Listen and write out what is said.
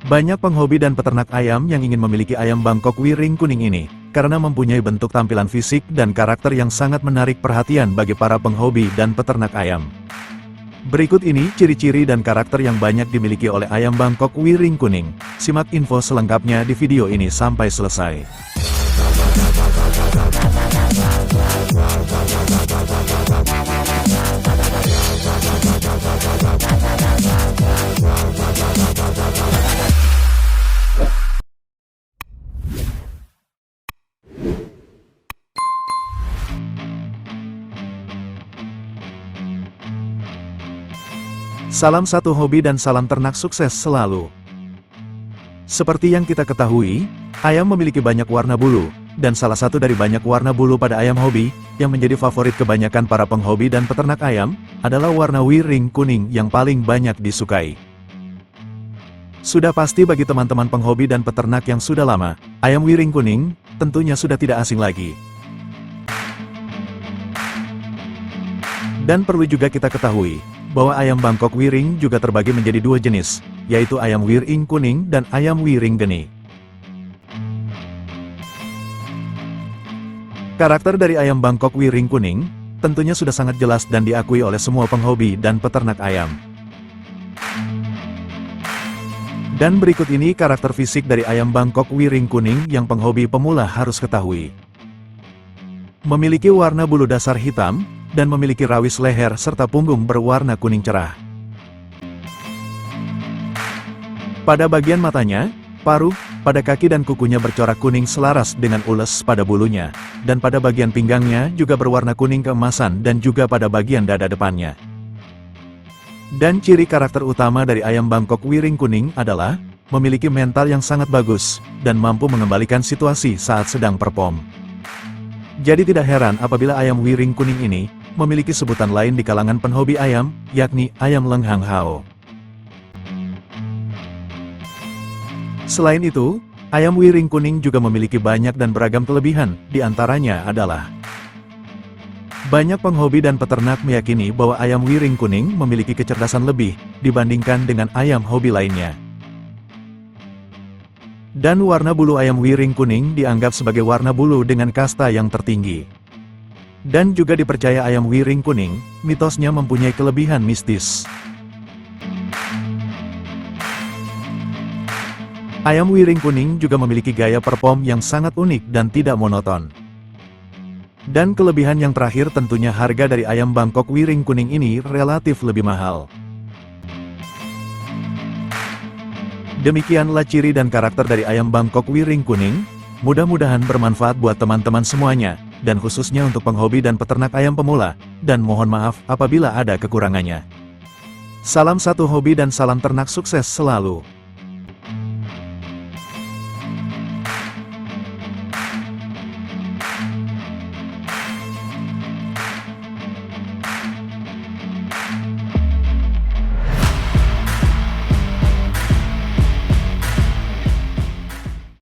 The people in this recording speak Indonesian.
Banyak penghobi dan peternak ayam yang ingin memiliki ayam Bangkok Wiring kuning ini, karena mempunyai bentuk tampilan fisik dan karakter yang sangat menarik perhatian bagi para penghobi dan peternak ayam. Berikut ini ciri-ciri dan karakter yang banyak dimiliki oleh ayam Bangkok Wiring kuning. Simak info selengkapnya di video ini sampai selesai. Salam satu hobi dan salam ternak sukses selalu. Seperti yang kita ketahui, ayam memiliki banyak warna bulu, dan salah satu dari banyak warna bulu pada ayam hobi, yang menjadi favorit kebanyakan para penghobi dan peternak ayam, adalah warna wiring kuning yang paling banyak disukai. Sudah pasti bagi teman-teman penghobi dan peternak yang sudah lama, ayam wiring kuning, tentunya sudah tidak asing lagi. Dan perlu juga kita ketahui, bahwa ayam Bangkok Wiring juga terbagi menjadi dua jenis, yaitu ayam wiring kuning dan ayam wiring geni. Karakter dari ayam Bangkok Wiring kuning, tentunya sudah sangat jelas dan diakui oleh semua penghobi dan peternak ayam. Dan berikut ini karakter fisik dari ayam Bangkok Wiring kuning yang penghobi pemula harus ketahui. Memiliki warna bulu dasar hitam, dan memiliki rawis leher serta punggung berwarna kuning cerah. Pada bagian matanya, paruh, pada kaki dan kukunya bercorak kuning selaras dengan ules pada bulunya, dan pada bagian pinggangnya juga berwarna kuning keemasan dan juga pada bagian dada depannya. Dan ciri karakter utama dari ayam Bangkok Wiring kuning adalah memiliki mental yang sangat bagus, dan mampu mengembalikan situasi saat sedang perform. Jadi tidak heran apabila ayam wiring kuning ini memiliki sebutan lain di kalangan penghobi ayam, yakni ayam Lenghang Hao. Selain itu, ayam wiring kuning juga memiliki banyak dan beragam kelebihan, di antaranya adalah banyak penghobi dan peternak meyakini bahwa ayam wiring kuning memiliki kecerdasan lebih dibandingkan dengan ayam hobi lainnya. Dan warna bulu ayam wiring kuning dianggap sebagai warna bulu dengan kasta yang tertinggi. Dan juga dipercaya ayam wiring kuning, mitosnya mempunyai kelebihan mistis. Ayam wiring kuning juga memiliki gaya perform yang sangat unik dan tidak monoton. Dan kelebihan yang terakhir tentunya harga dari ayam Bangkok Wiring kuning ini relatif lebih mahal. Demikianlah ciri dan karakter dari ayam Bangkok Wiring kuning, mudah-mudahan bermanfaat buat teman-teman semuanya, dan khususnya untuk penghobi dan peternak ayam pemula, dan mohon maaf apabila ada kekurangannya. Salam satu hobi dan salam ternak sukses selalu.